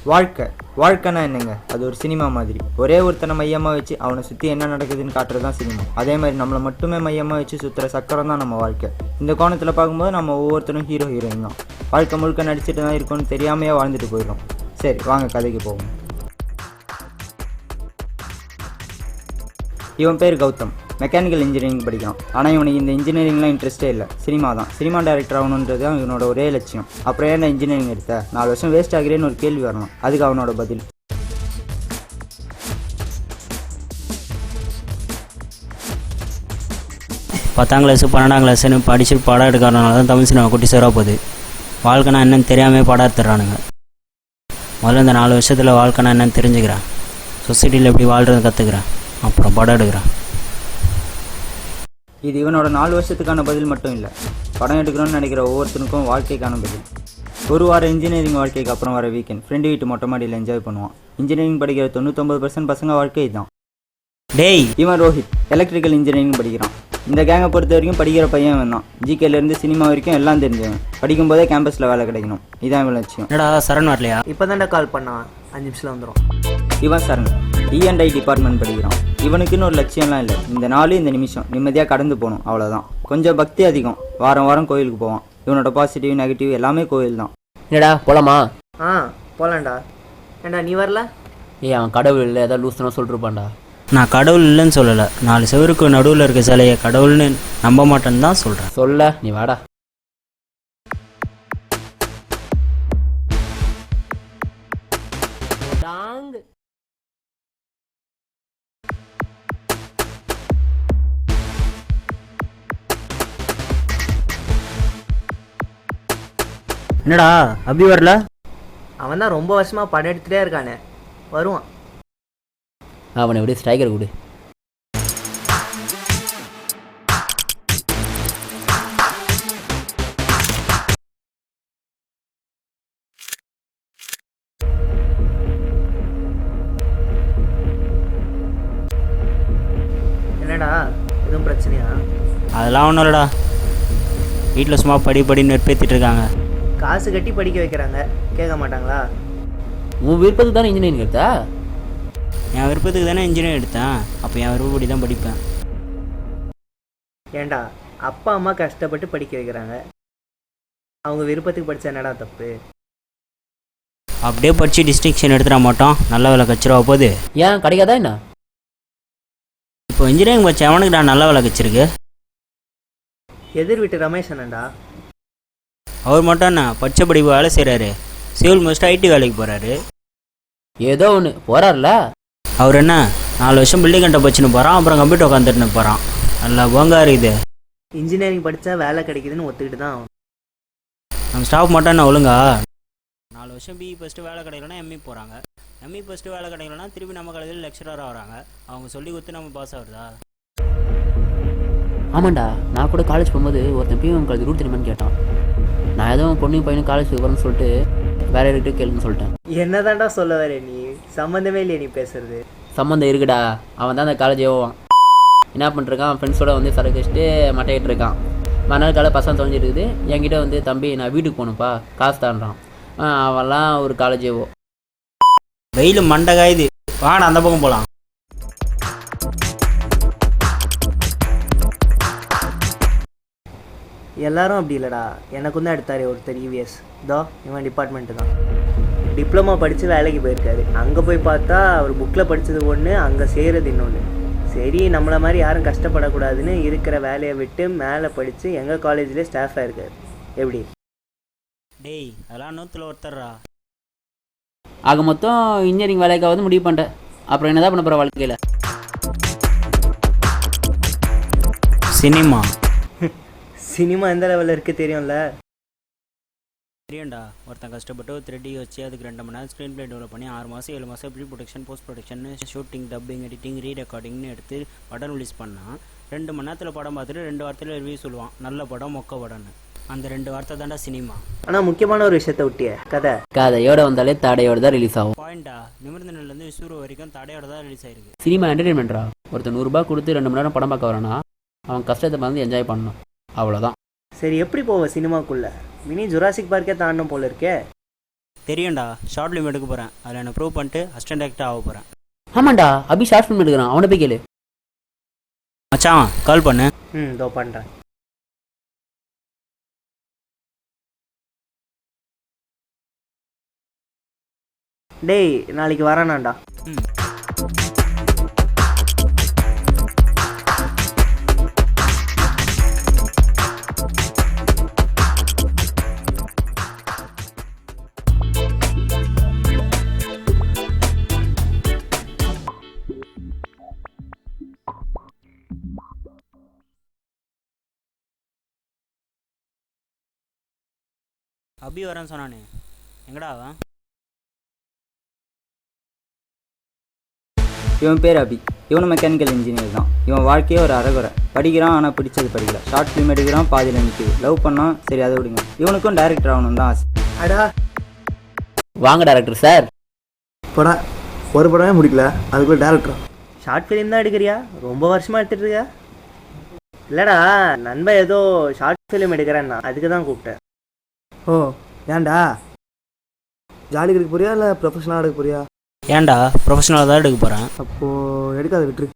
வாழ்க்கைனா என்னங்க? அது ஒரு சினிமா மாதிரி. ஒரே ஒருத்தனை மையமாக வச்சு அவனை சுற்றி என்ன நடக்குதுன்னு காட்டுறது தான் சினிமா. அதே மாதிரி நம்மளை மட்டுமே மையமாக வச்சு சுற்றுற சக்கரம் தான் நம்ம வாழ்க்கை. இந்த கோணத்தில் பார்க்கும்போது நம்ம ஒவ்வொருத்தரும் ஹீரோயின் தான். வாழ்க்கை முழுக்க நடிச்சுட்டு தான் இருக்கோன்னு தெரியாமையே வாழ்ந்துட்டு போயிடும். சரி, வாங்க கதைக்கு போவோம். இவன் பேர் கௌதம். மெக்கானிக்கல் இன்ஜினியரிங் படிக்கிறான். ஆனால் இவனுக்கு இந்த இன்ஜினியரிங்லாம் இன்ட்ரெஸ்ட்டே இல்லை. சினிமா தான். சினிமா டைரக்டர் ஆகணுன்றது தான் இவனோட ஒரே லட்சியம். அப்புறம் ஏன் இன்ஜினியரிங் எடுத்த? 4 வருஷம் வேஸ்ட் ஆகிறேன்னு ஒரு கேள்வி வரணும். அதுக்கு அவனோட பதில்: 10ஆம் கிளாஸு 12ஆம் கிளாஸ்ன்னு படித்து படம் எடுக்கிறதுனால தான் தமிழ் சினிமா குட்டி சேராக போகுது. வாழ்க்கைனா என்னன்னு தெரியாமல் படம் எடுத்துடுறானுங்க. முதல்ல இந்த 4 வருஷத்தில் வாழ்க்கைனா என்னன்னு தெரிஞ்சுக்கிறேன். சொசைட்டியில் எப்படி வாழ்கிறது கற்றுக்கிறேன். அப்புறம் படம் எடுக்கிறேன். இது இவனோட 4 வருஷத்துக்கான பதில் மட்டும் இல்லை. படம் எடுக்கணும்னு நினைக்கிற ஒவ்வொருத்தனுக்கும் வாழ்க்கைக்கான பதில். ஒரு வாரம் இன்ஜினியரிங் வாழ்க்கைக்கு அப்புறம் வர வீக்கெண்ட் ஃப்ரெண்டு வீட்டு மொட்டை மாடியில் என்ஜாய் பண்ணுவான். இன்ஜினியரிங் படிக்கிற 99% பசங்க வாழ்க்கை தான். டேய், இவன் ரோஹித் எலக்ட்ரிக்கல் இன்ஜினியரிங் படிக்கிறான். இந்த கேங்கை பொறுத்த வரைக்கும் படிக்கிற பையன் இவன் தான். ஜிகேலேருந்து சினிமா வரைக்கும் எல்லாம் தெரிஞ்சவன். படிக்கும்போதே கேம்பஸில் வேலை கிடைக்கணும். இதான் இவன் லட்சியம். என்னடா சரண் வரலையா? இப்போ தான்டா கால் பண்ணான், 5 நிமிஷத்தில் வந்துடும். இவன் சரண் E&I டிபார்ட்மெண்ட் படிக்கிறான். இவனுக்குன்னு ஒரு லட்சியம்லாம் இல்லை. இந்த நாள் இந்த நிமிஷம் நிம்மதியாக கடந்து போகணும், அவ்வளோதான். கொஞ்சம் பக்தி அதிகம். வாரம் வாரம் கோயிலுக்கு போவான். இவனோட பாசிட்டிவ் நெகட்டிவ் எல்லாமே கோயில் தான். என்னடா போலாமா? போகலான்டா. ஏண்டா நீ வரல? அவன் கடவுள் இல்லை, ஏதாவது லூஸ்னா சொல்லிருப்பான்டா. நான் கடவுள் இல்லைன்னு சொல்லலை. 4 செவருக்கு நடுவில் இருக்க சிலையை கடவுள்னு நம்ப மாட்டேன்னு தான் சொல்கிறேன். சொல்ல நீ வாடா. என்னடா அப்படி வரல? அவன் தான் ரொம்ப வருஷமாக படம் எடுத்துகிட்டே இருக்கானே, வருவான். அவனை எப்படி ஸ்ட்ரைக்கர் கொடு. என்னடா எதுவும் பிரச்சனையா? அதெல்லாம் ஒன்றும் இல்லைடா. வீட்டில் சும்மா படின்னு நெற்பேற்றிட்டு இருக்காங்க. காசு கட்டி படிக்க வைக்கிறாங்க, கேட்க மாட்டாங்களா? உன் விருப்பத்துக்கு தானே இன்ஜினியரிங் எடுத்தா? என் விருப்பத்துக்கு தானே இன்ஜினியர் எடுத்தேன். அப்போ என் விருப்பப்படி தான் படிப்பேன். ஏண்டா அப்பா அம்மா கஷ்டப்பட்டு படிக்க வைக்கிறாங்க, அவங்க விருப்பத்துக்கு படித்தா என்னடா தப்பு? அப்படியே படித்து டிஸ்டிங்ஷன் எடுத்துட மாட்டோம், நல்ல வேலை கச்சிருவா போகுது. ஏன் கிடைக்காதா என்ன? இப்போ இன்ஜினியரிங் படித்த அவனுக்கு நான் நல்ல வேலை கச்சிருக்கு. எதிர் வீட்டு ரமேஷ் அண்ணன்டா. அவர் மட்டும் என்ன படித்த படிப்பு வேலை செய்கிறாரு. சிவில் முடிச்சுட்டு IT வேலைக்கு போகிறாரு. ஏதோ ஒன்று போகிறார்ல. அவர் என்ன 4 வருஷம் பில்டிங் கண்ட பச்சுன்னு போகிறான், அப்புறம் கம்ப்யூட்டர் உட்காந்துட்டுன்னு போகிறான். நல்லா போங்காரு. இது இன்ஜினியரிங் படித்தா வேலை கிடைக்குதுன்னு ஒத்துக்கிட்டு தான் ஆகும். நம்ம ஸ்டாஃப் மட்டும் என்ன ஒழுங்கா 4 வருஷம் BE ஃபஸ்ட்டு வேலை கிடைக்கலன்னா ME போகிறாங்க. ME ஃபஸ்ட்டு வேலை கிடைக்கலன்னா திருப்பி நம்ம காலேஜில் லெக்சராக வராங்க. அவங்க சொல்லி கொடுத்து நம்ம பாஸ் ஆகுறதா? ஆமாண்டா, நான் கூட காலேஜ் போகும்போது ஒருத்தன் பிஎம் காலேஜ் ரூட் தெரியுமான்னு கேட்டான். நான் எதுவும் பொண்ணையும் பையனும் காலேஜ் வரணும்னு சொல்லிட்டு வேற யார்கிட்ட கேளுன்னு சொல்லிட்டேன். என்னதான்டா சொல்ல வர நீ? சம்மந்தமே இல்லையே நீ பேசுறது. சம்மந்தம் இருக்குடா. அவன் தான் அந்த காலேஜே போவான். என்ன பண்ணிருக்கான், ஃப்ரெண்ட்ஸோட வந்து சரக்கு வச்சுட்டு மட்டையிட்டு இருக்கான். மறுநாள் காலை பசங்க தொலைஞ்சிட்டு இருக்குது. என்கிட்ட வந்து தம்பி நான் வீட்டுக்கு போகணும்ப்பா காசு தான்றான். அவன்லாம் ஒரு காலேஜே போ. வெயில் மண்டை காயுது, வாடா அந்த பக்கம் போகலாம். எல்லாரும் அப்படி இல்லைடா. எனக்கும் தான் எடுத்தார் ஒருத்தர் EVS. இதோ இவன் டிபார்ட்மெண்ட்டு தான். டிப்ளமா படித்து வேலைக்கு போயிருக்காரு. அங்கே போய் பார்த்தா அவர் புக்கில் படித்தது ஒன்று, அங்கே செய்கிறது இன்னொன்று. சரி, நம்மளை மாதிரி யாரும் கஷ்டப்படக்கூடாதுன்னு இருக்கிற வேலையை விட்டு மேலே படித்து எங்கள் காலேஜ்லேயே ஸ்டாஃபாக இருக்கார். எப்படி? டேய், அதெல்லாம் 100ல் ஒருத்தர்றா. ஆக மொத்தம் இன்ஜினியரிங் வேலைக்காவது முடிவு பண்ணிட்டேன். அப்புறம் என்னதான் பண்ண போகிற வாழ்க்கையில்? சினிமா. சினிமா எந்த லெவலில் இருக்குது தெரியும்ல? தெரியும்டா. ஒருத்தன் கஷ்டப்பட்டு ஒரு 3D வச்சு அதுக்கு 2 மணி நேரம் ஸ்க்ரீன் ப்ளே டெவலப் பண்ணி 6 மாதம் 7 மாதம் pre production post production shooting dubbing editing ரீரெக்கார்டிங்னு எடுத்து படம் ரிலீஸ் பண்ணால் 2 மணி நேரத்தில் படம் பார்த்துட்டு 2 வாரத்தில் ரிவ்யூ சொல்லுவான். நல்ல படம் மொக்க படம்னு. அந்த 2 வார்த்தை தாண்டா சினிமா. ஆனால் முக்கியமான ஒரு விஷயத்த விட்டிய கதையோட வந்தாலே தடையோட தான் ரிலீஸ் ஆகும். பாயிண்டா, நிமிர்ந்தனிலேருந்து விசூர் வரைக்கும் தடையோட தான் ரிலீஸ் ஆயிருக்கு. சினிமா என்டர்டைன்மெண்ட்ரா. ஒருத்தர் 100 ரூபாய் கொடுத்து 2 மணி நேரம் படம் பார்க்க வரானா அவன் கஷ்டத்தை பார்த்து என்ஜாய் பண்ணணும், அவ்வளோதான். சரி, எப்படி போவ சினிமாக்குள்ளே? மினி ஜுராசிக் பார்க்கே தாண்டணும் போல இருக்கே. தெரியும்டா, ஷார்ட் ஃபிலிம் எடுக்க போகிறேன். அதில் என்ன ப்ரூவ் பண்ணிட்டு அசிஸ்டன்ட் டேரக்டர் ஆக போகிறேன். ஆமாண்டா, அபி ஷார்ட் ஃபிலிம் எடுக்கிறான், அவனை போய் கேளு. மச்சான் கால் பண்ணு. இதோ பண்ணுறேன். டேய் நாளைக்கு வரேனாண்டா. ம். அபி வரேன்னு சொன்னானே, எங்கடா அவன்? இவன் பேர் அபி. இவனும் மெக்கானிக்கல் இன்ஜினியர் தான். இவன் வாழ்க்கையே ஒரு அறகுறை. படிக்கிறான், ஆனால் பிடிச்சது படிக்கல. ஷார்ட் ஃபிலிம் எடுக்கிறான், பாதியில் நிற்குது. லவ் பண்ணான், சரி அதை விடுங்க. இவனுக்கும் டைரக்டர் ஆகணும் தான் ஆசை. அடா வாங்க டேரக்டர் சார். படம் ஒரு படமே முடிக்கல, அதுக்குள்ளே டேரக்டரா? ஷார்ட் ஃபிலிம் தான் எடுக்கிறியா? ரொம்ப வருஷமாக எடுத்துகிட்டு இருக்க? இல்லைடா, நண்பன் ஏதோ ஷார்ட் ஃபிலிம் எடுக்கிறேன்னா அதுக்கு தான் கூப்பிட்டேன். ஓ ஏன்டா, ஜாலிக்கு எடுக்க போறியா இல்லை ப்ரொஃபஷனலாக எடுக்க போறியா? ஏன்டா, ப்ரொஃபஷனலாக தான் எடுக்க போகிறேன். அப்போது எடுக்காத விட்டுரு.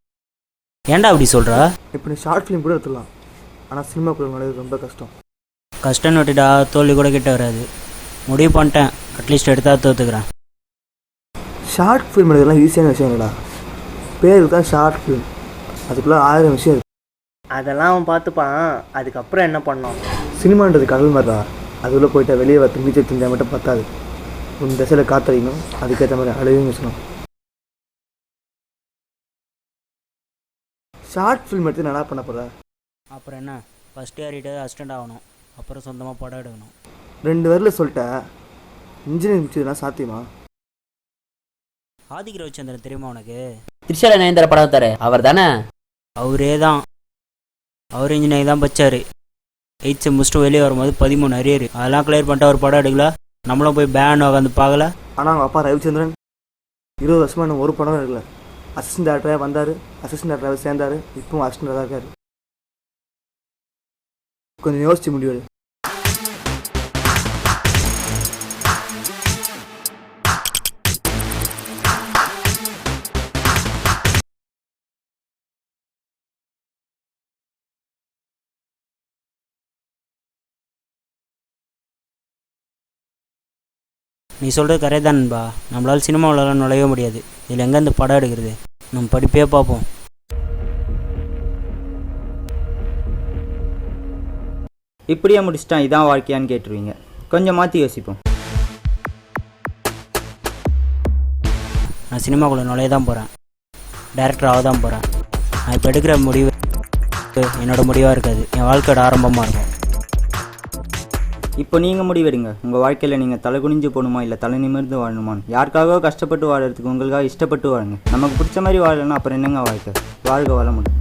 ஏன்டா அப்படி சொல்கிற? இப்போ நீ ஷார்ட் ஃபிலிம் கூட எடுத்துடலாம், ஆனால் சினிமாக்குள்ள நுழையிறது ரொம்ப கஷ்டம். கஷ்டம்னு விட்டுட்டா தோல்வி கூட கிட்ட வராது. முடிவு பண்ணிட்டேன், அட்லீஸ்ட் எடுத்தா தோத்துக்கிறேன். ஷார்ட் ஃபிலிம் எடுக்கிறதுலாம் ஈஸியான விஷயம் இல்லைடா. பேருக்கு தான் ஷார்ட் ஃபிலிம், அதுக்குள்ளே 1000 விஷயம் இருக்குது. அதெல்லாம் அவன் பார்த்துப்பான். அதுக்கப்புறம் என்ன பண்ணோம்? சினிமான்றது கடல் மாதிரிடா, அதுக்குள்ளே போயிட்டா வெளியே வர திரும்பி தெரிஞ்சால் மட்டும் பத்தாது. உன் திசையில் காத்தடிக்கணும், அதுக்கேற்ற மாதிரி அழகையும் வச்சணும். ஷார்ட் ஃபிலிம் எடுத்து நல்லா பண்ண போகிற? அப்புறம் என்ன, ஃபஸ்ட் ஏறிட்டு அசிஸ்டண்ட் ஆகணும், அப்புறம் சொந்தமாக படம் எடுக்கணும். 2 வரில் சொல்லிட்டேன். இன்ஜினியரிங் முடிச்சதுலாம் சாத்தியமா? ஆதிக் ரவிச்சந்திரன் தெரியுமா உனக்கு? த்ரிஷால நயன்தாரா படம் தர அவர் தானே? அவரே தான். அவர் இன்ஜினியரிங் தான் படித்தார். 8th முடிச்சுட்டு வெளியே வரும்போது 13 அரியர். அதெல்லாம் கிளியர் பண்ணிட்டு அவர் படம் எடுக்கல. நம்மளும் போய் பேன் உட்காந்து பார்க்கல. ஆனால் அவங்க அப்பா ரவிச்சந்திரன் 20 வருஷமாக இன்னும் ஒரு படம் எடுக்கல. அசிஸ்டன்ட் டேரக்டராக வந்தார், அசிஸ்டன்ட் டேரக்டராக சேர்ந்தார், இப்பவும் அசிஸ்டண்டாக தான் இருக்கார். கொஞ்சம் யோசிச்சு முடிவு. நீ சொல்கிறது கரெக்ட் தான் நண்பா. நம்மளால் சினிமாவிலலாம் நுழைய முடியாது. இதில் எங்கே இந்த படம் எடுக்கிறது? நம்ம படிப்பே பார்ப்போம். இப்படியே முடிச்சிட்டான், இதான் வாழ்க்கையான்னு கேட்டுருவீங்க. கொஞ்சம் மாற்றி யோசிப்போம். நான் சினிமாக்குள்ளே நுழைய தான் போகிறேன், டைரக்டர் ஆக தான் போகிறேன். நான் இப்போ எடுக்கிற முடிவு என்னோட முடிவாக இருக்காது, என் வாழ்க்கையோட ஆரம்பமாக இருக்கும். இப்போ நீங்கள் முடிவெடுங்க. உங்கள் வாழ்க்கையில் நீங்கள் தலை குனிஞ்சு போகணுமா இல்லை தலை நிமிர்ந்து வாழணுமான்னு. யாருக்காக கஷ்டப்பட்டு வாழறதுக்கு உங்களுக்காக இஷ்டப்பட்டு வாழுங்க. நமக்கு பிடிச்ச மாதிரி வாழணும்னா அப்புறம் என்னங்க வாழ்க்கை? வாழ்க வளமுடன்.